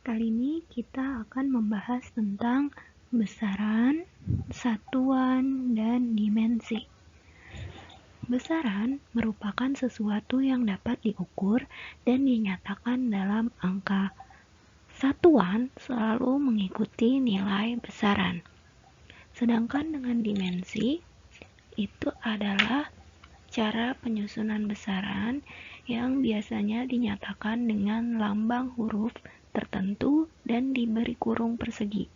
Kali ini kita akan membahas tentang besaran, satuan, dan dimensi. Besaran merupakan sesuatu yang dapat diukur dan dinyatakan dalam angka. Satuan selalu mengikuti nilai besaran. Sedangkan dengan dimensi, itu adalah cara penyusunan besaran yang biasanya dinyatakan dengan lambang huruf tertentu dan diberi kurung persegi.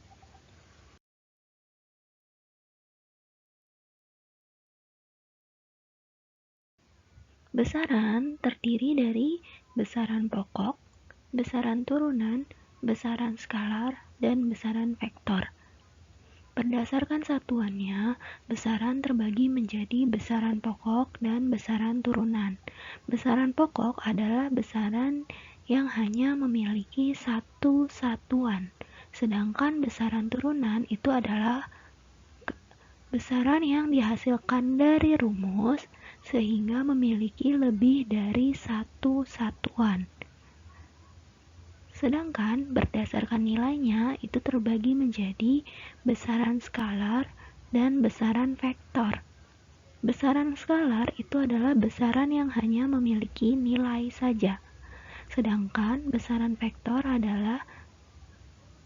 Besaran terdiri dari besaran pokok, besaran turunan, besaran skalar, dan besaran vektor. Berdasarkan satuannya, besaran terbagi menjadi besaran pokok dan besaran turunan. Besaran pokok adalah besaran yang hanya memiliki satu satuan, sedangkan besaran turunan itu adalah besaran yang dihasilkan dari rumus sehingga memiliki lebih dari satu satuan. Sedangkan berdasarkan nilainya itu terbagi menjadi besaran skalar dan besaran vektor. Besaran skalar itu adalah besaran yang hanya memiliki nilai saja. Sedangkan besaran vektor adalah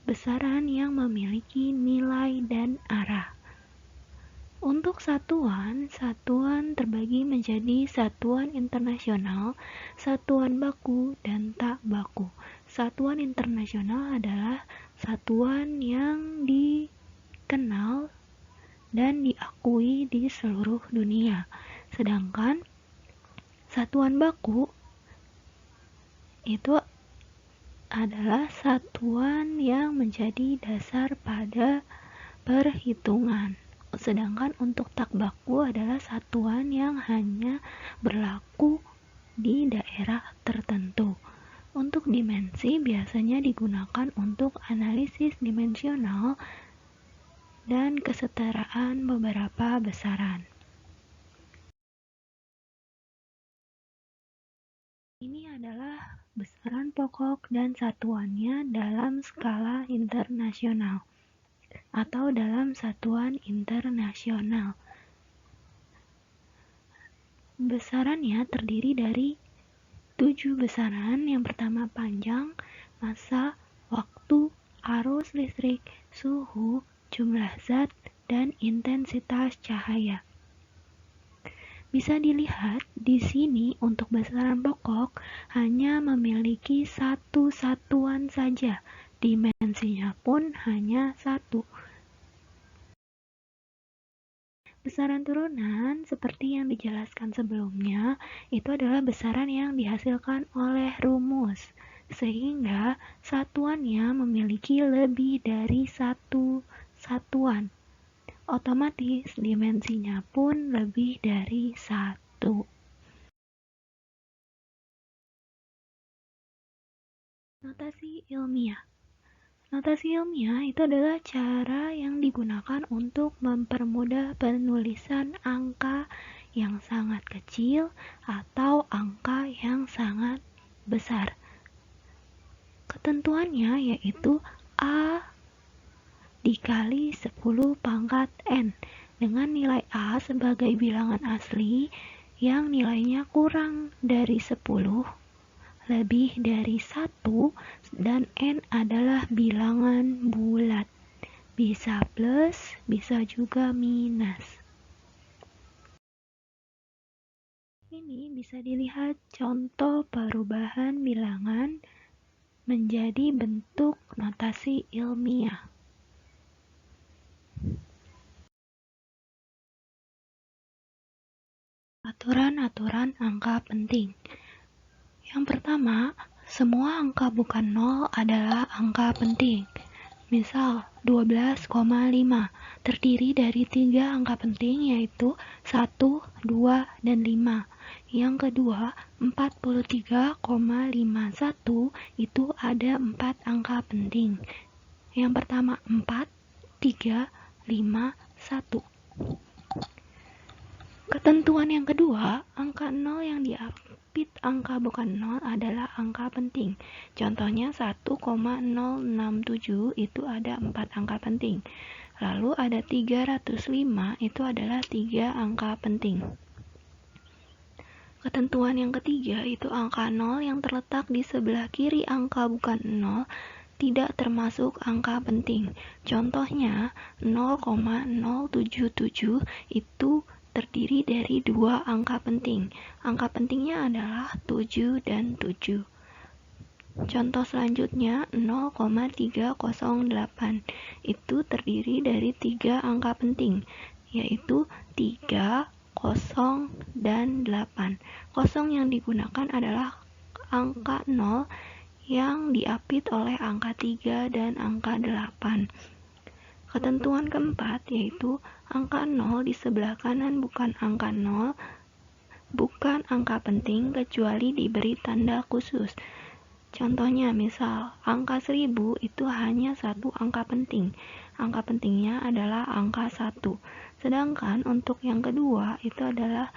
besaran yang memiliki nilai dan arah. Untuk satuan terbagi menjadi satuan internasional, satuan baku, dan tak baku. Satuan internasional adalah satuan yang dikenal dan diakui di seluruh dunia. Sedangkan satuan baku itu adalah satuan yang menjadi dasar pada perhitungan. Sedangkan untuk tak baku adalah satuan yang hanya berlaku di daerah tertentu. Untuk dimensi biasanya digunakan untuk analisis dimensional dan kesetaraan beberapa besaran. Ini adalah besaran pokok dan satuannya dalam skala internasional atau dalam satuan internasional. Besarannya terdiri dari 7 besaran. Yang pertama panjang, massa, waktu, arus listrik, suhu, jumlah zat, dan intensitas cahaya. Bisa dilihat di sini untuk besaran pokok hanya memiliki satu satuan saja. Dimensinya pun hanya satu. Besaran turunan, seperti yang dijelaskan sebelumnya, itu adalah besaran yang dihasilkan oleh rumus, sehingga satuannya memiliki lebih dari satu satuan. Otomatis dimensinya pun lebih dari satu. Notasi ilmiah. Notasi ilmiah itu adalah cara yang digunakan untuk mempermudah penulisan angka yang sangat kecil atau angka yang sangat besar. Ketentuannya yaitu A dikali 10 pangkat N dengan nilai A sebagai bilangan asli yang nilainya kurang dari 10, lebih dari 1, dan N adalah bilangan bulat. Bisa plus, bisa juga minus. Ini bisa dilihat contoh perubahan bilangan menjadi bentuk notasi ilmiah. Aturan-aturan angka penting. Yang pertama, semua angka bukan 0 adalah angka penting. Misal, 12,5 terdiri dari 3 angka penting yaitu 1, 2, dan 5. Yang kedua, 43,51 itu ada 4 angka penting. Yang pertama 4, 3, 5, 1. Ketentuan yang kedua, angka 0 yang diapit angka bukan nol adalah angka penting. Contohnya 1,067 itu ada 4 angka penting. Lalu ada 305 itu adalah 3 angka penting. Ketentuan yang ketiga itu angka 0 yang terletak di sebelah kiri angka bukan 0 tidak termasuk angka penting. Contohnya 0,077 itu terdiri dari 2 angka penting. Angka pentingnya adalah 7 dan 7. Contoh selanjutnya 0,308 itu terdiri dari 3 angka penting, yaitu 3, 0, dan 8. 0 yang digunakan adalah angka 0 yang diapit oleh angka 3 dan angka 8. Ketentuan keempat yaitu angka 0 di sebelah kanan bukan angka 0, bukan angka penting kecuali diberi tanda khusus. Contohnya misal angka 1000 itu hanya satu angka penting. Angka pentingnya adalah angka 1. Sedangkan untuk yang kedua itu adalah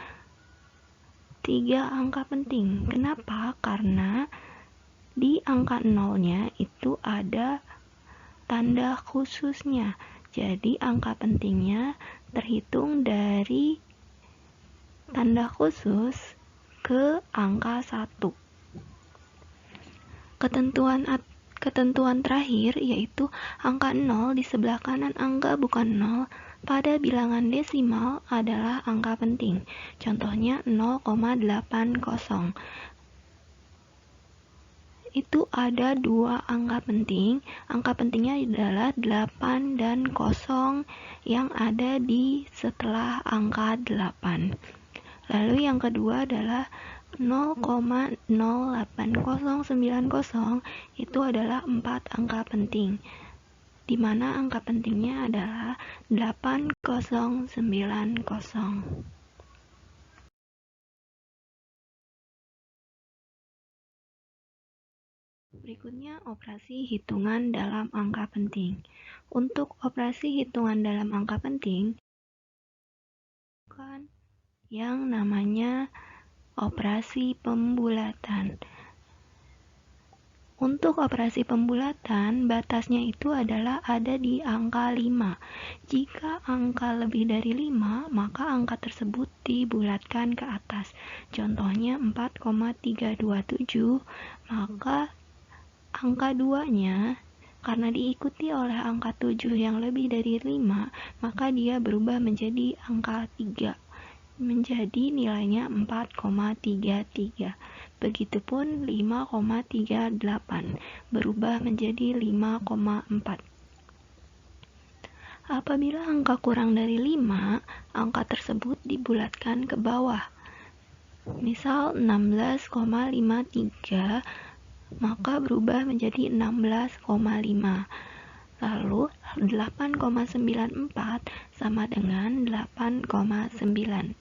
3 angka penting. Kenapa? Karena di angka 0-nya itu ada tanda khususnya. Jadi angka pentingnya terhitung dari tanda khusus ke angka 1. Ketentuan terakhir yaitu angka 0 di sebelah kanan angka bukan 0 pada bilangan desimal adalah angka penting. Contohnya 0,80. Itu ada 2 angka penting. Angka pentingnya adalah 8 dan 0 yang ada di setelah angka 8. Lalu yang kedua adalah 0,08090 itu adalah 4 angka penting, di mana angka pentingnya adalah 8090. Berikutnya operasi hitungan dalam angka penting. Untuk operasi hitungan dalam angka penting, bukan yang namanya operasi pembulatan. Untuk operasi pembulatan, batasnya itu adalah ada di angka 5. Jika angka lebih dari 5, maka angka tersebut dibulatkan ke atas. Contohnya 4,327, maka angka 2-nya karena diikuti oleh angka 7 yang lebih dari 5, maka dia berubah menjadi angka 3. Menjadi nilainya 4,33. Begitupun 5,38 berubah menjadi 5,4. Apabila angka kurang dari 5, angka tersebut dibulatkan ke bawah. Misal 16,53 maka berubah menjadi 16,5. Lalu 8,94 sama dengan 8,9.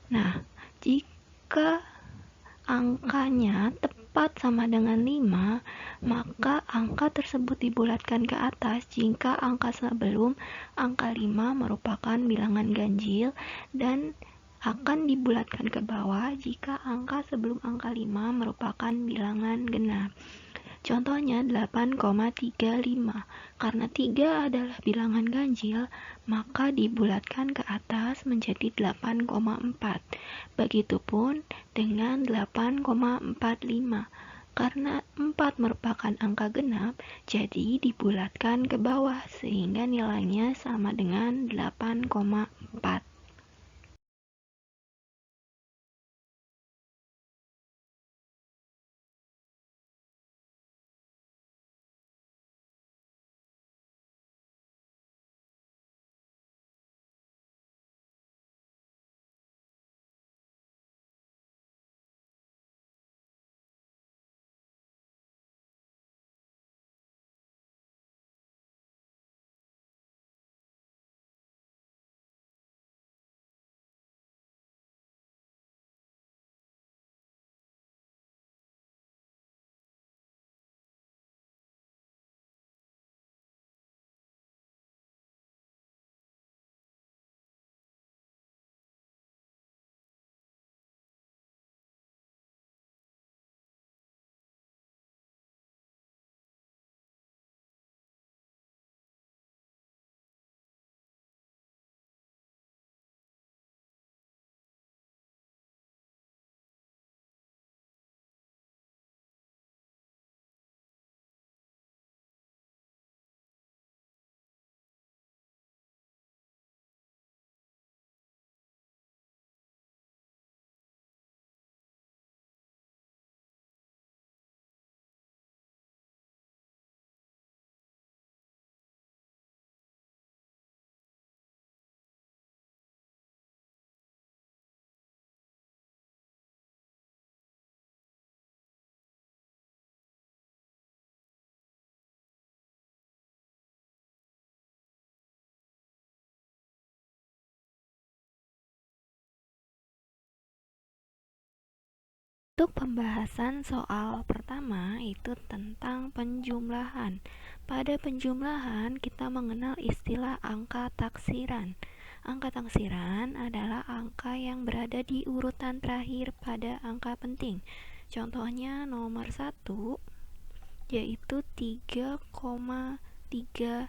Nah, jika angkanya tepat sama dengan 5, maka angka tersebut dibulatkan ke atas jika angka sebelum angka 5 merupakan bilangan ganjil, dan akan dibulatkan ke bawah jika angka sebelum angka 5 merupakan bilangan genap. Contohnya 8,35. Karena 3 adalah bilangan ganjil, maka dibulatkan ke atas menjadi 8,4. Begitupun dengan 8,45. Karena 4 merupakan angka genap, jadi dibulatkan ke bawah sehingga nilainya sama dengan 8,4. Untuk pembahasan soal pertama itu tentang penjumlahan. Pada penjumlahan kita mengenal istilah angka taksiran. Angka taksiran adalah angka yang berada di urutan terakhir pada angka penting. Contohnya nomor 1 yaitu 3,35.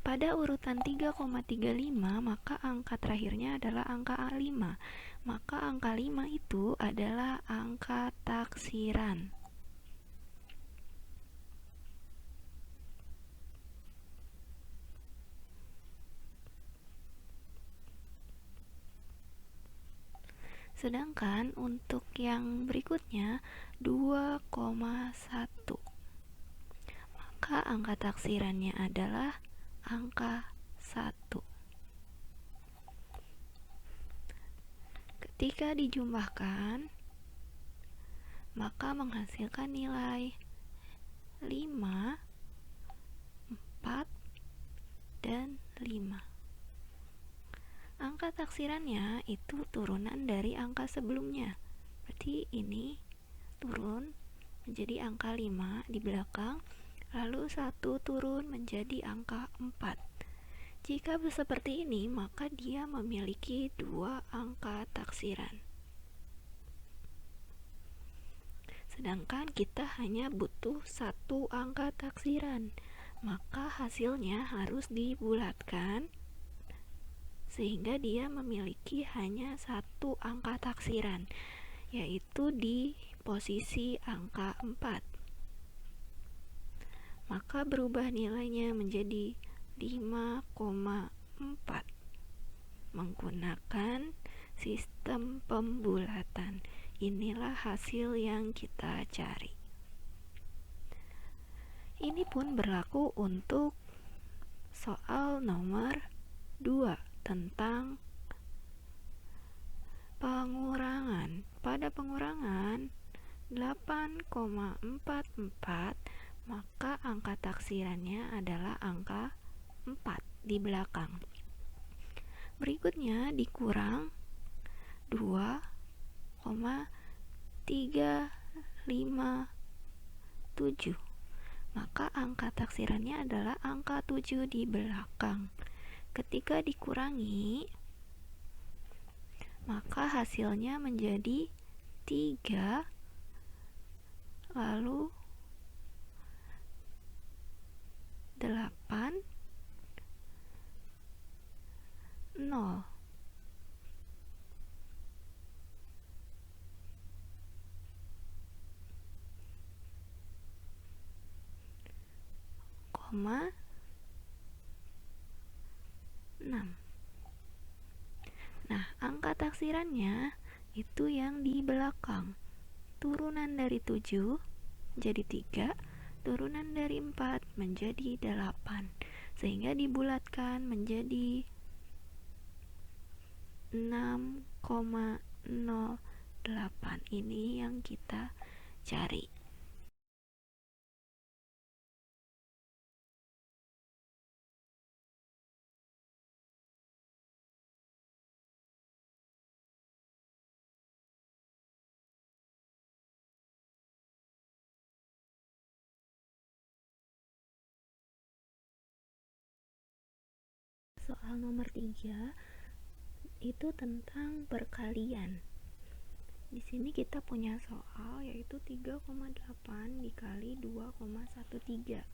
Pada urutan 3,35 maka angka terakhirnya adalah angka 5. Maka angka 5 itu adalah angka taksiran. Sedangkan untuk yang berikutnya 2,1 maka angka taksirannya adalah angka 1. Ketika dijumlahkan maka menghasilkan nilai 5, 4, dan 5. Angka taksirannya itu turunan dari angka sebelumnya. Berarti ini turun menjadi angka 5 di belakang, lalu 1 turun menjadi angka 4. Jika seperti ini, maka dia memiliki 2 angka taksiran. Sedangkan kita hanya butuh 1 angka taksiran, maka hasilnya harus dibulatkan sehingga dia memiliki hanya 1 angka taksiran, yaitu di posisi angka 4. Maka berubah nilainya menjadi 5,4 menggunakan sistem pembulatan. Inilah hasil yang kita cari. Ini pun berlaku untuk soal nomor 2 tentang pengurangan. Pada pengurangan 8,44 maka angka taksirannya adalah angka 4 di belakang. Berikutnya dikurang 2,357 maka angka taksirannya adalah angka 7 di belakang. Ketika dikurangi maka hasilnya menjadi 3, lalu 8, 0. Koma 6. Nah, angka taksirannya itu yang di belakang. Turunan dari 7 jadi 3, turunan dari 4 menjadi 8, sehingga dibulatkan menjadi 6,08. Ini yang kita cari. Soal nomor 3 itu tentang perkalian. Di sini kita punya soal yaitu 3,8 dikali 2,13.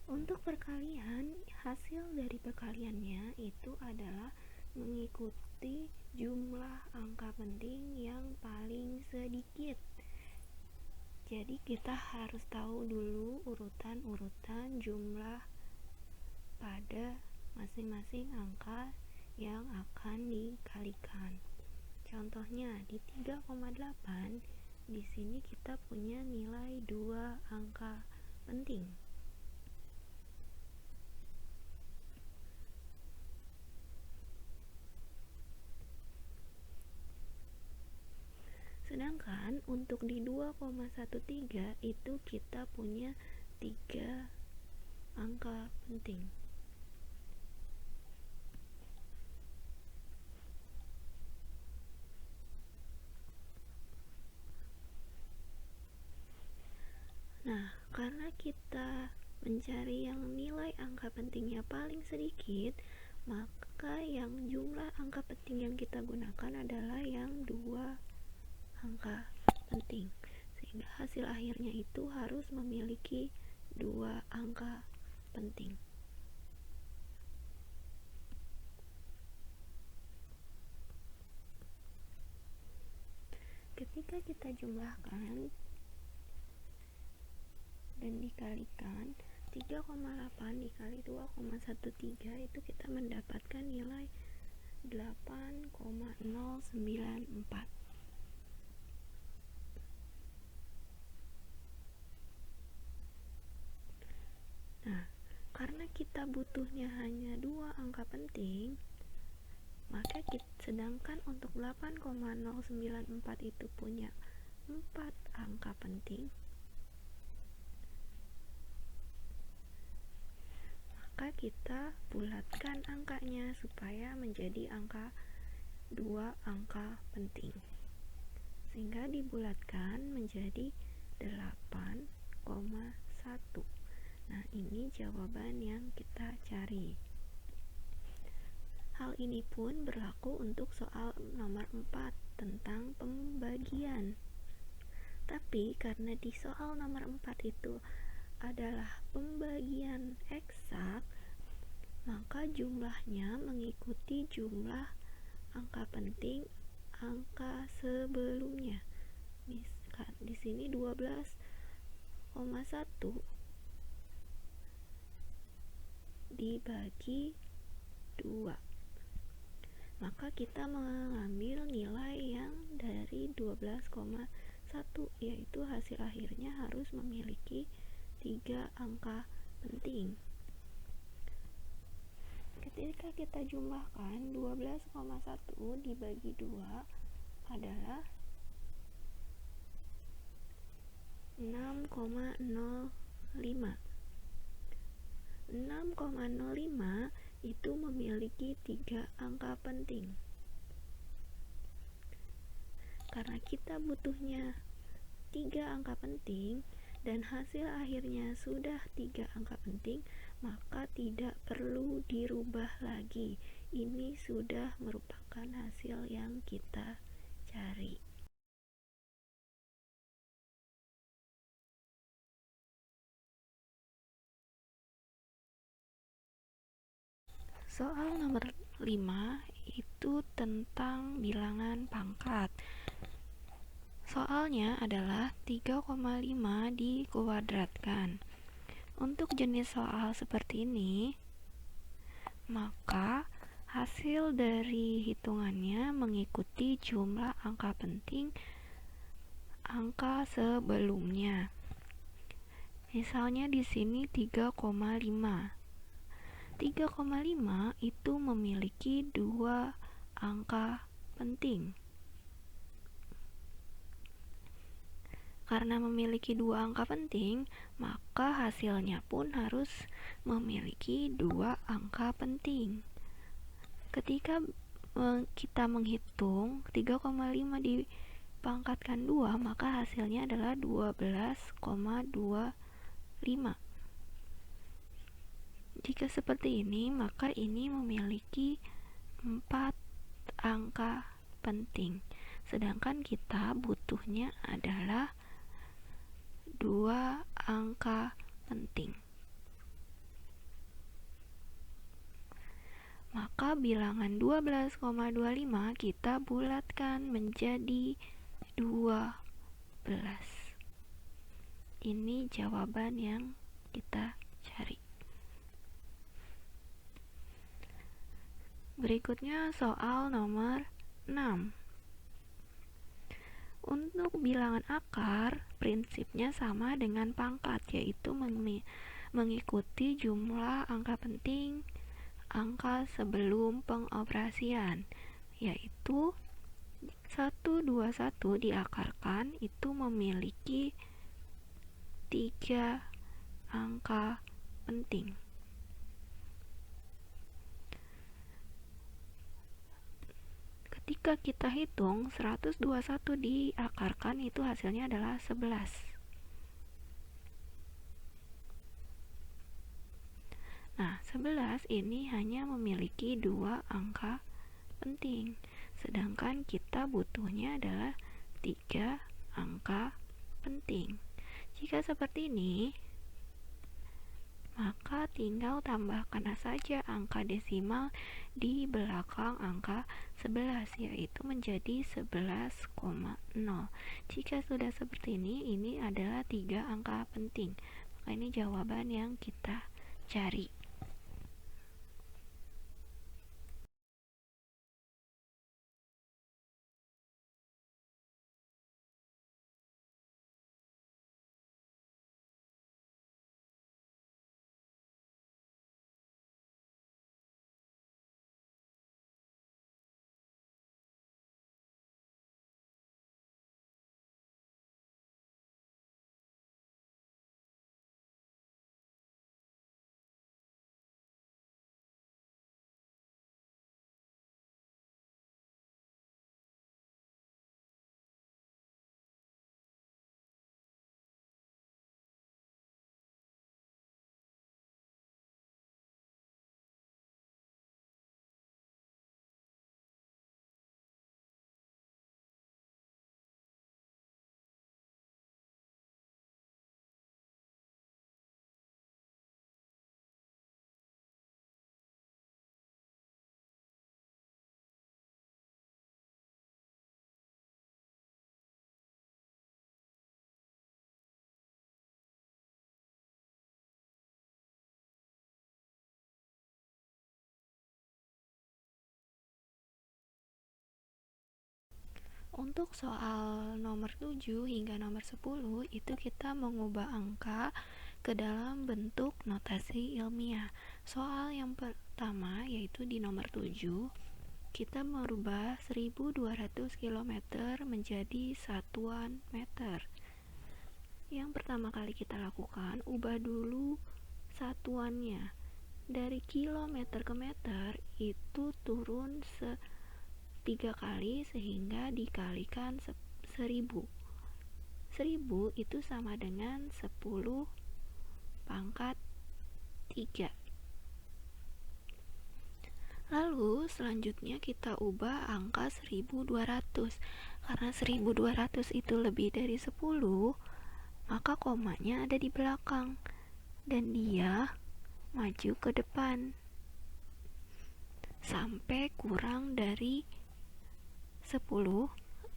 Untuk perkalian, hasil dari perkaliannya itu adalah mengikuti jumlah angka penting yang paling sedikit. Jadi kita harus tahu dulu urutan-urutan jumlah pada masing-masing angka yang akan dikalikan. Contohnya di 3,8 di sini kita punya nilai 2 angka penting. Sedangkan untuk di 2,13 itu kita punya 3 angka penting. Nah, karena kita mencari yang nilai angka pentingnya paling sedikit, maka yang jumlah angka penting yang kita gunakan adalah yang 2 angka penting, sehingga hasil akhirnya itu harus memiliki 2 angka penting. Ketika kita jumlahkan dan dikalikan, 3,8 dikali 2,13 itu kita mendapatkan nilai 8,094. Nah, karena kita butuhnya hanya 2 angka penting, maka sedangkan untuk 8,094 itu punya 4 angka penting, maka kita bulatkan angkanya supaya menjadi 2 angka penting, sehingga dibulatkan menjadi 8,1. Nah, ini jawaban yang kita cari. Hal ini pun berlaku untuk soal nomor 4 tentang pembagian. Tapi karena di soal nomor 4 itu adalah pembagian eksak, maka jumlahnya mengikuti jumlah angka penting angka sebelumnya. Misalkan di sini 12,1 dibagi 2, maka kita mengambil nilai yang dari 12,1, yaitu hasil akhirnya harus memiliki 3 angka penting. Ketika kita jumlahkan, 12,1 dibagi 2 adalah 6,05. 6,05 itu memiliki 3 angka penting. Karena kita butuhnya 3 angka penting dan hasil akhirnya sudah 3 angka penting, maka tidak perlu dirubah lagi. Ini sudah merupakan hasil yang kita cari. Soal nomor 5 itu tentang bilangan pangkat. Soalnya adalah 3,5 dikuadratkan. Untuk jenis soal seperti ini, maka hasil dari hitungannya mengikuti jumlah angka penting angka sebelumnya. Misalnya di sini 3,5. 3,5 itu memiliki 2 angka penting. Karena memiliki 2 angka penting, maka hasilnya pun harus memiliki 2 angka penting. Ketika kita menghitung 3,5 dipangkatkan 2, maka hasilnya adalah 12,25. Jika seperti ini, maka ini memiliki 4 angka penting. Sedangkan kita butuhnya adalah 2 angka penting. Maka bilangan 12,25 kita bulatkan menjadi 12. Ini jawaban yang kita cari. Berikutnya soal nomor 6. Untuk bilangan akar, prinsipnya sama dengan pangkat, yaitu mengikuti jumlah angka penting angka sebelum pengoperasian, yaitu 121 diakarkan itu memiliki 3 angka penting. Ketika kita hitung 121 diakarkan itu hasilnya adalah 11. Nah, 11 ini hanya memiliki 2 angka penting, sedangkan kita butuhnya adalah 3 angka penting. Jika seperti ini, maka tinggal tambahkan saja angka desimal di belakang angka 11, yaitu menjadi 11,0. Jika sudah seperti ini adalah 3 angka penting. Maka ini jawaban yang kita cari. Untuk soal nomor 7 hingga nomor 10 itu kita mengubah angka ke dalam bentuk notasi ilmiah. Soal yang pertama yaitu di nomor 7, kita merubah 1200 km menjadi satuan meter. Yang pertama kali kita lakukan, ubah dulu satuannya. Dari kilometer ke meter itu turun 3 kali sehingga dikalikan 1000. 1000 itu sama dengan 10 pangkat 3. Lalu selanjutnya kita ubah angka 1200. Karena 1200 itu lebih dari 10, maka komanya ada di belakang dan dia maju ke depan sampai kurang dari 10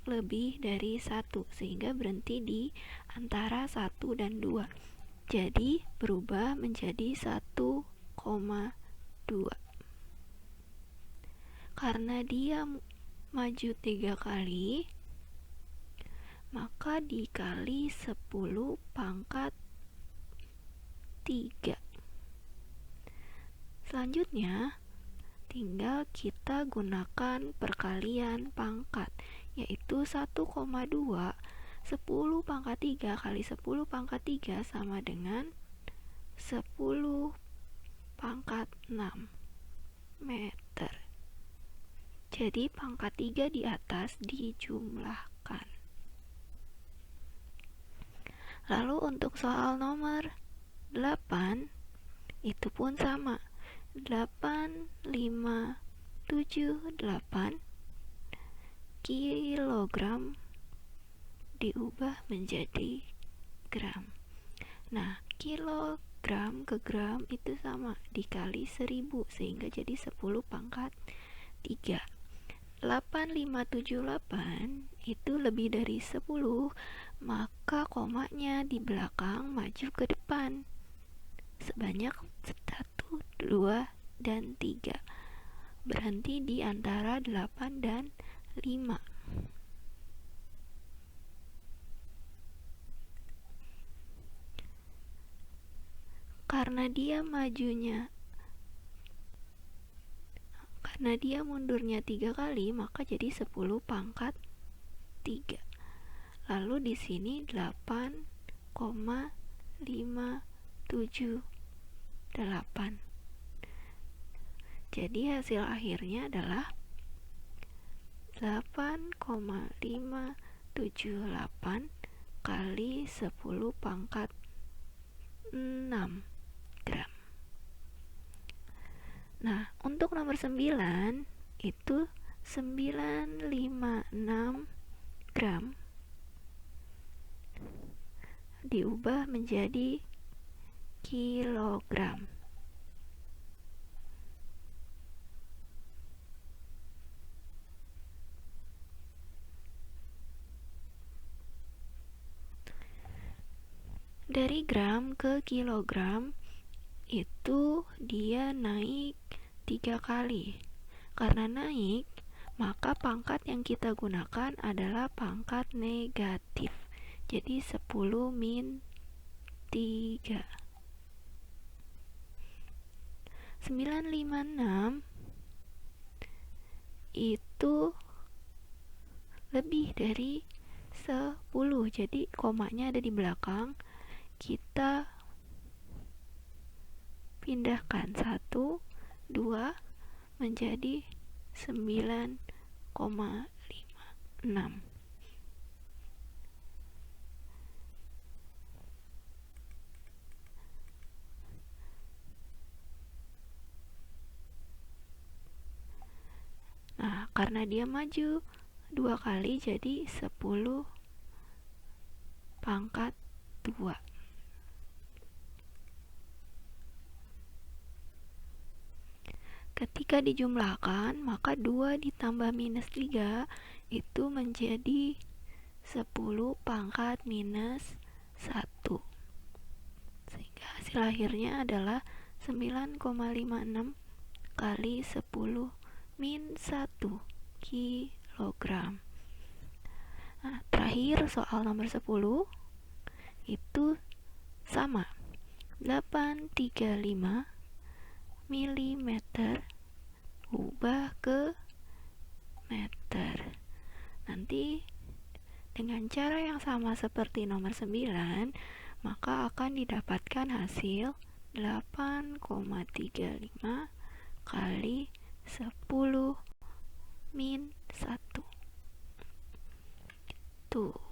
lebih dari 1, sehingga berhenti di antara 1 dan 2. Jadi berubah menjadi 1,2. Karena dia maju 3 kali, maka dikali 10 pangkat 3. Selanjutnya tinggal kita gunakan perkalian pangkat, yaitu 1,2 10 pangkat 3 kali 10 pangkat 3 sama dengan 10 pangkat 6 meter. Jadi pangkat 3 di atas dijumlahkan. Lalu untuk soal nomor 8 itu pun sama. 8578 kilogram diubah menjadi gram. Nah, kilogram ke gram itu sama, dikali 1000 sehingga jadi 10 pangkat 3. 8578 itu lebih dari 10, maka komanya di belakang maju ke depan sebanyak 1, 2, dan 3. Berhenti di antara 8 dan 5. Karena Karena dia mundurnya 3 kali, maka jadi 10 pangkat 3. Lalu di sini 8,578. Jadi hasil akhirnya adalah 8,578 kali 10 pangkat 6 gram. Nah, untuk nomor 9 itu 956 gram diubah menjadi kilogram. Dari gram ke kilogram itu dia naik 3 kali. Karena naik, maka pangkat yang kita gunakan adalah pangkat negatif. Jadi 10 min 3. 956 itu lebih dari 10. Jadi komanya ada di belakang. Kita pindahkan 1, 2 menjadi 9,56. Nah, karena dia maju 2 kali jadi 10 pangkat 2. Ketika dijumlahkan, maka 2 ditambah minus 3 itu menjadi 10 pangkat minus 1. Sehingga hasil akhirnya adalah 9,56 kali 10 min 1 kilogram. Nah, terakhir soal nomor 10 itu sama, 835 milimeter ubah ke meter. Nanti dengan cara yang sama seperti nomor 9, maka akan didapatkan hasil 8,35 kali 10 min 1. Tuh.